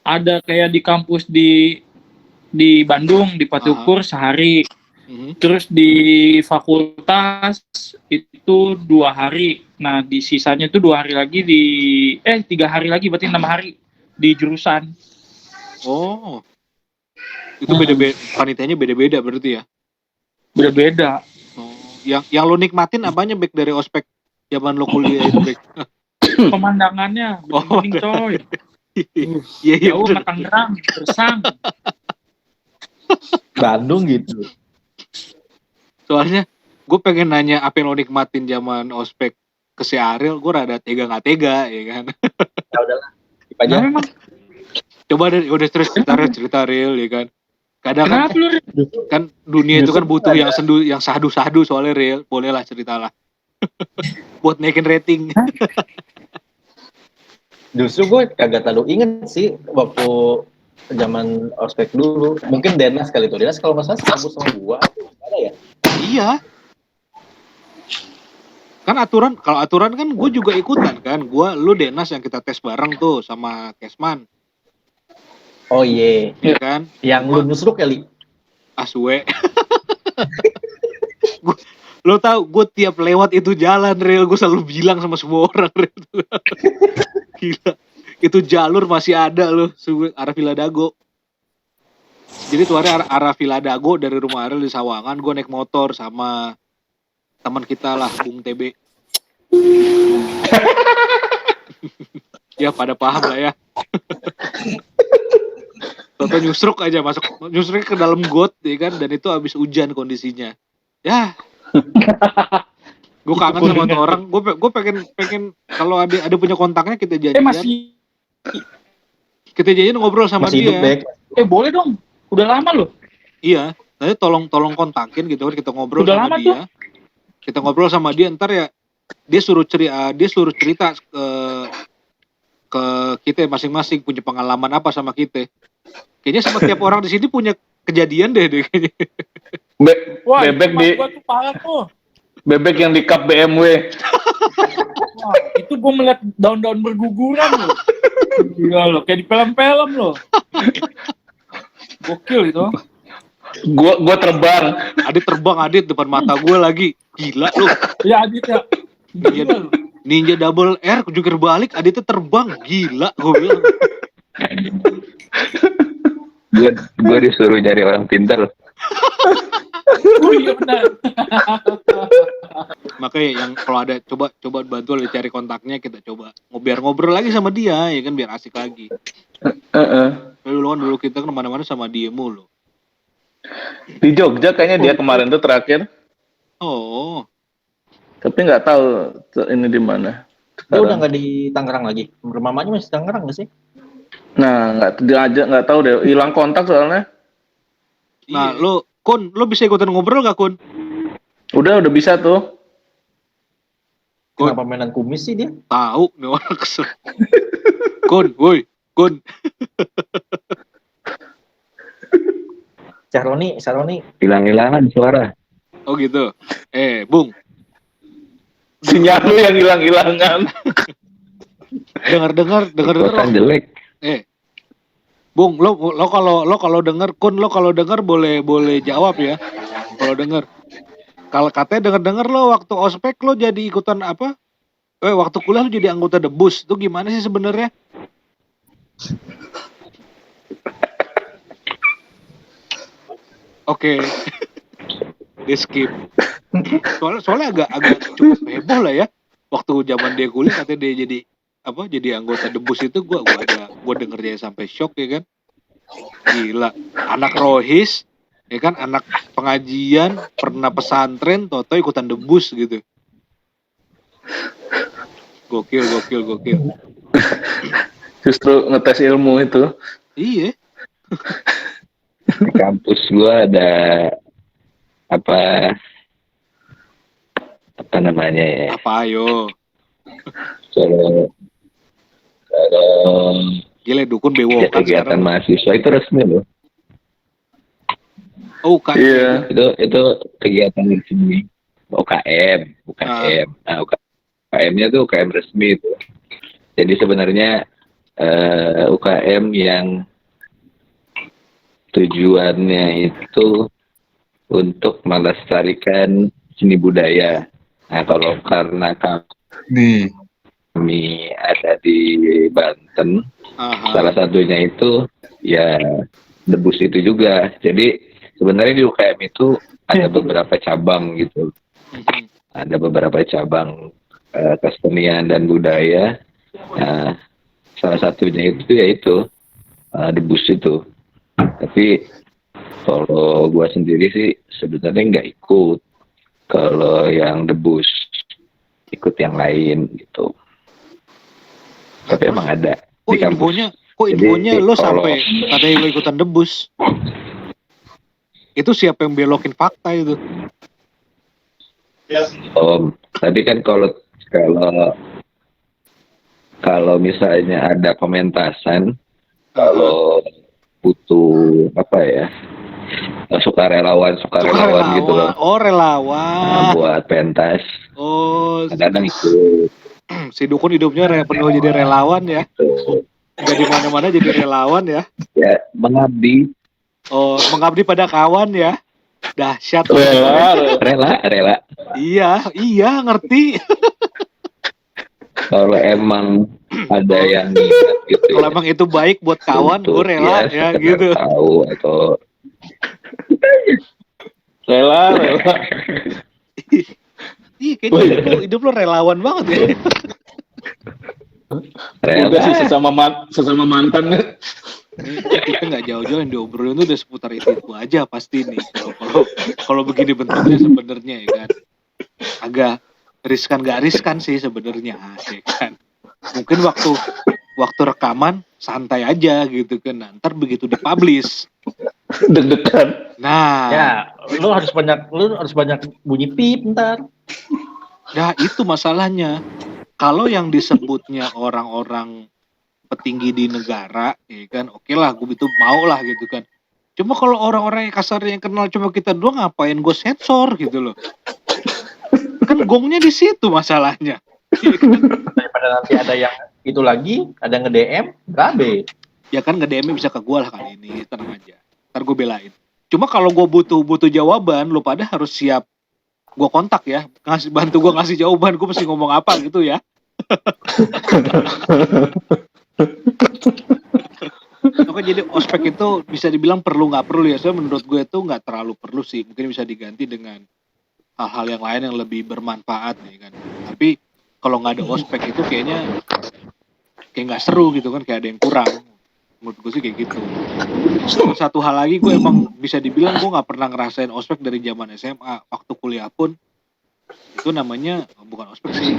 Ada kayak di kampus di Bandung, di Pati Ukur sehari. Terus di fakultas itu 2 hari. Nah di sisanya itu 2 hari lagi 3 hari lagi, berarti 6 hari di jurusan. Oh. Itu beda-beda, panitianya beda-beda berarti ya? Beda-beda. Oh. Yang lo nikmatin apanya Bek dari ospek zaman lo kuliah itu Bek? Pemandangannya bening coy. Iya. Jauh ke Tangerang, Gersang. Bandung gitu. Soalnya gue pengen nanya apa yang lo nikmatin zaman ospek ke si Ariel, gue rada tega nggak tega ya kan? Ya udahlah, aja. Memang. Coba deh, udah terus cerita Ariel ya kan? Kadang kan dunia itu kan butuh yang sahdu-sahdu soalnya Real, bolehlah ceritalah. Buat naikin rating. Justru gue kagak terlalu inget sih waktu zaman ospek dulu. Mungkin Denas kali itu. Denas kalau nggak salah sekampus sama gua ada ya? Iya. Kan kalau aturan kan gue juga ikutan kan. Lu Denas yang kita tes bareng tuh sama Kesman. Oh iya. Iya kan? Yang lu nusruk kali. Aswe. Lo tau gue tiap lewat itu jalan Real, gue selalu bilang sama semua orang Real. Gila. Itu jalur masih ada loh, arah Villa Dago. Jadi tuh arah Villa Dago dari rumah Ariel di Sawangan, gue naik motor sama teman kita lah, Bung TB. Ya pada paham lah ya. Toto nyusruk ke dalam got ya kan, dan itu habis hujan kondisinya. Ya. Gue kangen sama tuh orang. Gue pengen kalau ada punya kontaknya kita janjian. Kita janjian ngobrol sama masih dia. Boleh dong. Udah lama loh. Iya. Nanti tolong kontakin gitu kan, kita ngobrol udah sama dia. Tuh. Kita ngobrol sama dia, ntar ya dia suruh cerita ke kita masing-masing punya pengalaman apa sama kita. Kayaknya sama tiap orang di sini punya kejadian deh kayaknya. Bebek di gua tuh parah tuh. Bebek yang di cup BMW. Wah, itu gue melihat daun-daun berguguran loh. Gila loh, kayak di film-film loh. Gokil itu. Gua terbang. Adit terbang, Adit depan mata gue lagi. Gila lu. Ya Adit ya. Gila loh. Ninja double R jungkir balik, Aditnya terbang. Gila gue bilang. Gue disuruh nyari orang pintar. Oh iya benar. Makanya yang kalau ada coba bantu lo cari kontaknya, kita coba ngobrol lagi sama dia ya kan, biar asik lagi. Dulu kita kan kemana-mana sama dia mulu. Di Jogja kayaknya dia kemarin tuh terakhir. Oh. Tapi nggak tahu ini di mana. Dia udah nggak di Tangerang lagi. Mamanya masih Tangerang nggak sih? Nah, nggak tahu deh. Hilang kontak soalnya. Nah, lo bisa ikutan ngobrol gak, Kun? Udah bisa tuh. Kenapa mainan kumis sih dia? Tahu nih orang kesel. Kun. Saroni. Hilang-hilangan suara. Oh gitu. Bung. Sinyal lu yang hilang-hilangan. Dengar. Kosan jelek. Bung, lo kalau denger, Kun, lo kalau denger boleh jawab ya. Kalau denger. Kalau katanya denger lo waktu ospek lo jadi ikutan apa? Waktu kuliah lo jadi anggota debus. Itu gimana sih sebenarnya? Oke. Di skip. Soalnya agak cukup heboh lah ya. Waktu zaman dia kuliah katanya dia jadi anggota debus itu, gue denger dia sampai shock ya kan. Gila, anak rohis ya kan, anak pengajian, pernah pesantren, toto ikutan debus gitu. Gokil. Justru ngetes ilmu itu. Iya. Di kampus gua ada apa namanya ya? Apa ayo? Kalau Gila, dukun bewokan kegiatan sekarang. mahasiswa itu resmi loh. Oh, kan. Iya. Itu kegiatan resmi. UKM. Nah, UKM-nya tuh UKM resmi itu. Jadi sebenarnya UKM yang tujuannya itu untuk melestarikan seni budaya. Nah, kalau karena kami ada di Banten, salah satunya itu ya debus itu juga. Jadi sebenarnya di UKM itu ada beberapa cabang gitu. Ada beberapa cabang kesenian dan budaya. Nah, salah satunya itu yaitu debus itu. Tapi kalau gua sendiri sih sebenarnya nggak ikut. Kalau yang debus ikut yang lain gitu. Tapi emang ada di kampus. Infonya lo sampai katanya lo ikutan debus. Itu siapa yang belokin fakta itu? Tadi kan kalau misalnya ada pementasan, kalau butuh apa ya, sukarelawan gitu loh. Oh, relawan. Buat pentas. Oh, kadang ikut. Si dukun hidupnya penuh jadi relawan ya. Gak di mana-mana jadi relawan ya. Ya, mengabdi. Oh, mengabdi pada kawan ya. Dahsyat. Rela. Iya, ngerti. Kalau emang ada yang niat gitu. Kalau emang itu baik buat kawan, gue rela ya gitu. Tahu atau rela. Ih, kayaknya hidup lo relawan banget ya. Udah sih sesama mantan. Kita nggak jauh-jauh yang diobrolin itu udah seputar itu aja pasti nih. Kalau begini bentuknya sebenarnya ya kan. Agak gak riskan sih sebenarnya ya kan. Mungkin waktu rekaman santai aja gitu kan. Ntar begitu dipublish deg-degan. Nah, ya lu harus banyak bunyi pip ntar. Nah, itu masalahnya. Kalau yang disebutnya orang-orang petinggi di negara, ya kan, oke lah, gue itu mau lah gitu kan. Cuma kalau orang-orang yang kasar yang kenal cuma kita doang, ngapain gue sensor gitu loh. Kan gongnya di situ masalahnya. Daripada nanti ada yang itu lagi, ada yang nge-DM, gabe. Ya kan nge-DM bisa ke gue lah kali ini, tenang aja. Ntar gue belain. Cuma kalau gue butuh jawaban, lu pada harus siap gue kontak ya, bantu gue ngasih jawaban, gue mesti ngomong apa gitu ya. Oke, jadi ospek itu bisa dibilang perlu nggak perlu ya. Soalnya menurut gue itu nggak terlalu perlu sih. Mungkin bisa diganti dengan hal-hal yang lain yang lebih bermanfaat nih kan. Tapi kalau nggak ada ospek itu kayaknya kayak nggak seru gitu kan, kayak ada yang kurang. Menurut gue sih kayak gitu. Satu hal lagi, gue emang bisa dibilang gue nggak pernah ngerasain ospek dari zaman SMA. Waktu kuliah pun itu namanya bukan ospek sih.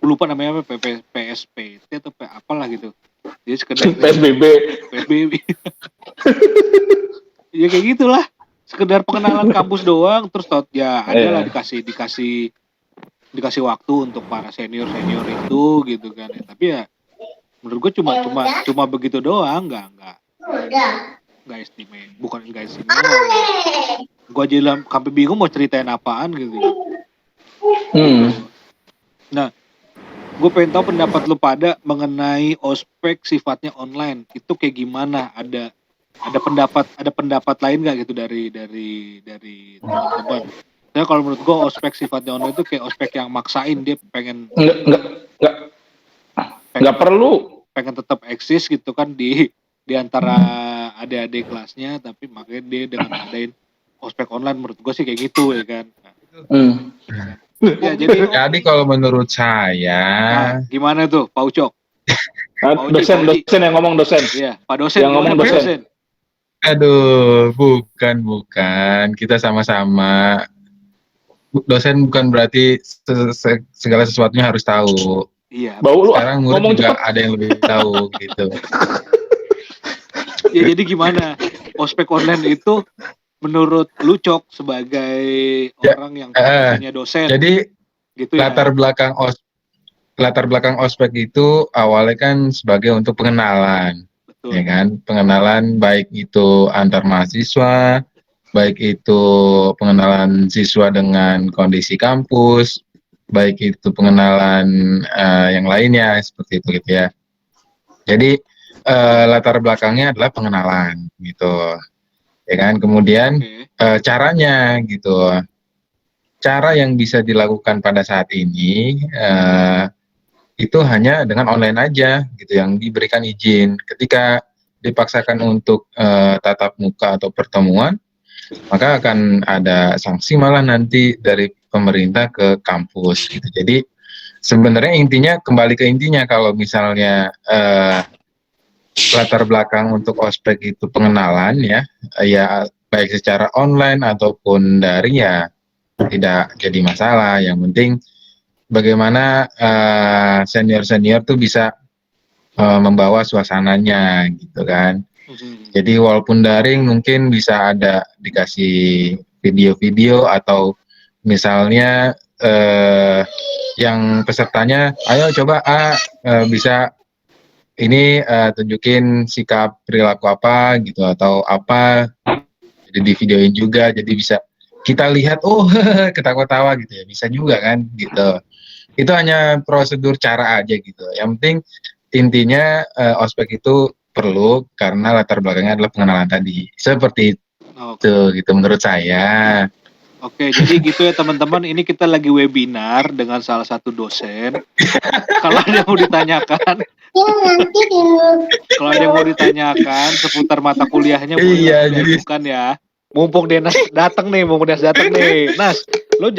Lupa namanya apa, PSPT atau apalah gitu. Dia sekedar PSBB. Ya kayak gitulah. Sekedar pengenalan kampus doang, terus ya adalah dikasih waktu untuk para senior itu gitu kan. Ya, tapi ya menurut gue cuma begitu doang, nggak istimewa, bukan nggak istimewa. Gue aja sampai bingung mau ceritain apaan gitu. Nah, gue pengen tahu pendapat lu pada mengenai ospek sifatnya online itu kayak gimana? Ada pendapat lain nggak gitu dari teman-teman? Saya kalau menurut gue ospek sifatnya online itu kayak ospek yang maksain, dia pengen nggak perlu, pengen tetap eksis gitu kan di antara adik-adik kelasnya, tapi makanya dia dengan ngadain ospek online. Menurut gue sih kayak gitu ya kan. Ya, jadi kalau menurut saya gimana tuh Pak Ucok? dosen yang ngomong, dosen. Iya, Pak dosen yang ngomong, dosen. Aduh, bukan. Kita sama-sama. Dosen bukan berarti segala sesuatunya harus tahu. Iya. Sekarang murid juga ada yang lebih tahu gitu. Ya jadi gimana? Ospek online itu menurut lu Cok sebagai orang yang punya dosen. Jadi gitu latar belakang ospek itu awalnya kan sebagai untuk pengenalan. Betul. Ya kan? Pengenalan baik itu antar mahasiswa, baik itu pengenalan siswa dengan kondisi kampus, baik itu pengenalan yang lainnya seperti itu gitu ya. Jadi latar belakangnya adalah pengenalan gitu, ya kan. Kemudian caranya gitu, cara yang bisa dilakukan pada saat ini itu hanya dengan online aja gitu, yang diberikan izin. Ketika dipaksakan untuk tatap muka atau pertemuan, maka akan ada sanksi malah nanti dari pemerintah ke kampus gitu. Jadi sebenarnya intinya kembali ke intinya, kalau misalnya latar belakang untuk ospek itu pengenalan ya baik secara online ataupun daring ya tidak jadi masalah. Yang penting bagaimana senior tuh bisa membawa suasananya gitu kan. Jadi walaupun daring mungkin bisa ada dikasih video-video, atau misalnya yang pesertanya ayo coba bisa ini tunjukin sikap perilaku apa gitu atau apa, jadi di videoin juga, jadi bisa kita lihat ketawa-tawa gitu ya, bisa juga kan gitu. Itu hanya prosedur cara aja gitu. Yang penting intinya ospek itu perlu karena latar belakangnya adalah pengenalan tadi. Seperti itu gitu menurut saya. Oke, jadi gitu ya teman-teman, ini kita lagi webinar dengan salah satu dosen. Kalau ada yang mau ditanyakan, seputar mata kuliahnya boleh diajukan ya. Mumpung Denas datang nih, Nas, lo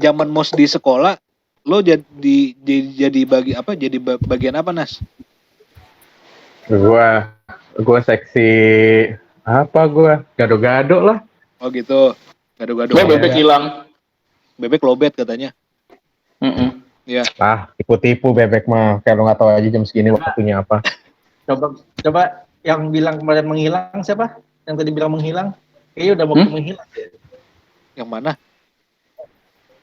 zaman mos di sekolah, lo jadi bagian apa, Nas? Gua seksi apa gado-gado lah. Oh gitu, gado-gado. Bebek hilang. Bebek lobet katanya. Iya. Tipu-tipu bebek mah, kayak lo nggak tahu aja jam segini waktunya apa. Coba yang bilang kemarin menghilang siapa? Yang tadi bilang menghilang? Kayaknya udah mau menghilang. Yang mana?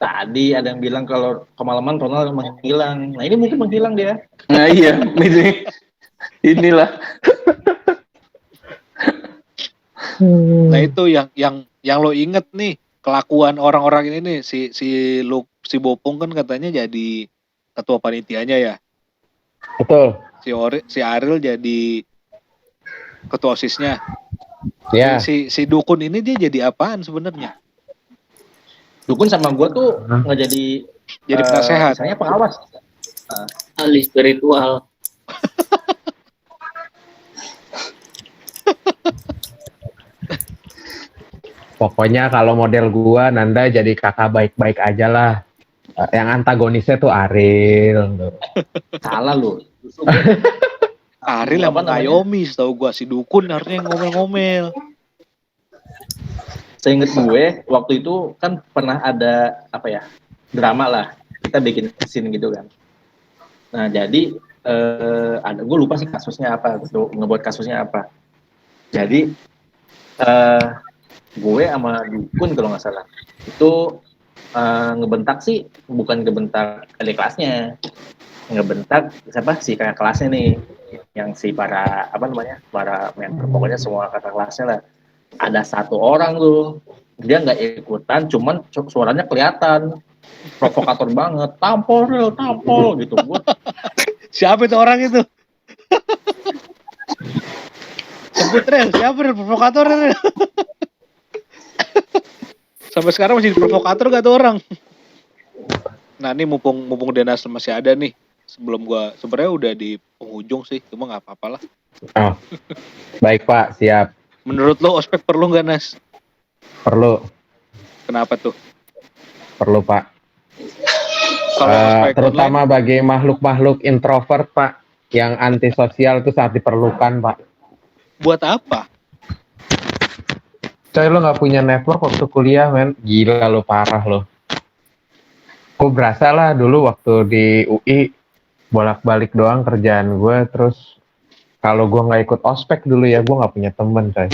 Tadi ada yang bilang kalau kemalaman Ronald menghilang. Nah ini mungkin menghilang dia. Nah iya, inilah. Nah itu yang lo inget nih, kelakuan orang-orang ini nih, si Bopong kan katanya jadi ketua panitianya ya. Betul. Si Ariel jadi ketua OSIS-nya. Ya. Si Dukun ini dia jadi apaan sebenarnya? Dukun sama gue tuh nggak jadi penasehat. Misalnya pengawas. Ahli spiritual. Pokoknya kalau model gua Nanda jadi kakak baik-baik aja lah. Yang antagonisnya tuh Ariel. Salah lu. Ariel yang mengayomi, setahu gua si Dukun harusnya yang ngomel-ngomel. Seinget gue waktu itu kan pernah ada drama lah, kita bikin scene gitu kan. Nah jadi ada, gue lupa sih kasusnya apa, gitu, ngebuat kasusnya apa. Jadi gue sama Dukun kalau nggak salah itu ngebentak sih, bukan ngebentak adik kelasnya, ngebentak siapa sih kakak kelasnya nih, yang si para member, pokoknya semua kakak kelasnya lah. Ada satu orang tuh dia nggak ikutan, cuman suaranya kelihatan provokator banget, tampol gitu. Siapa itu orang itu? Sebut Rel, siapa Rel provokator Rel? Sampai sekarang masih provokator gak tuh orang? Nah ini mumpung Denas masih ada nih, sebelum gua sebenarnya udah di penghujung sih, cuma nggak apa-apa lah. Oh. Baik Pak, siap. Menurut lo ospek perlu nggak Nas? Perlu. Kenapa tuh? Perlu Pak. Terutama online, bagi makhluk-makhluk introvert Pak, yang antisosial itu sangat diperlukan Pak. Buat apa? Coy, lo nggak punya network waktu kuliah men, gila lo, parah lo. Gue berasa lah dulu waktu di UI bolak-balik doang kerjaan gue, terus kalau gue nggak ikut ospek dulu ya gue nggak punya temen coy.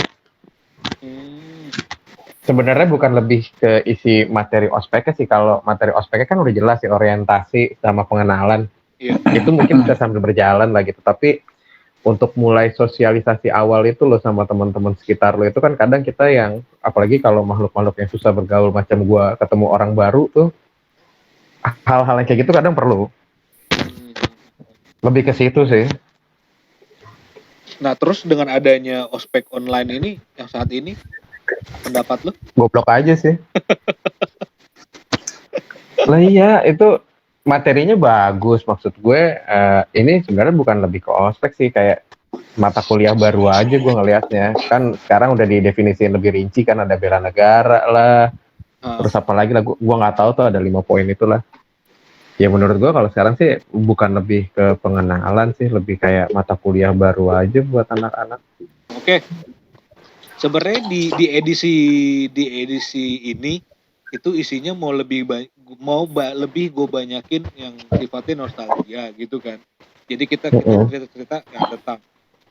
Sebenarnya bukan lebih ke isi materi ospeknya sih, kalau materi ospeknya kan udah jelas ya, orientasi sama pengenalan. Iya. Itu mungkin bisa sambil berjalan lah gitu, tapi untuk mulai sosialisasi awal itu lo sama teman-teman sekitar lo itu kan kadang kita yang, apalagi kalau makhluk-makhluk yang susah bergaul macam gue, ketemu orang baru tuh, hal-hal yang kayak gitu kadang perlu. Lebih ke situ sih. Nah terus dengan adanya ospek online ini yang saat ini, pendapat lo? Goblok aja sih. Lah iya, itu materinya bagus, maksud gue ini sebenarnya bukan lebih ke ospek sih, kayak mata kuliah baru aja gue ngelihatnya. Kan sekarang udah didefinisin lebih rinci kan, ada bela negara lah, terus apa lagi lah, gue nggak tahu tuh ada 5 poin itulah. Ya menurut gue kalau sekarang sih bukan lebih ke pengenalan sih, lebih kayak mata kuliah baru aja buat anak-anak. Oke. Sebenarnya di edisi ini itu isinya mau lebih gue banyakin yang sifatnya nostalgia gitu kan. Jadi kita cerita yang tentang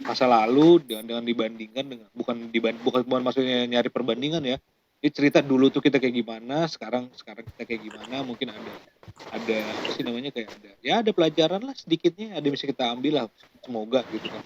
masa lalu dengan dibandingkan dengan bukan maksudnya nyari perbandingan ya. Jadi cerita dulu tuh kita kayak gimana, sekarang kita kayak gimana, mungkin ada apa sih namanya, kayak ada pelajaran lah sedikitnya, ada bisa kita ambil lah, semoga gitu kan.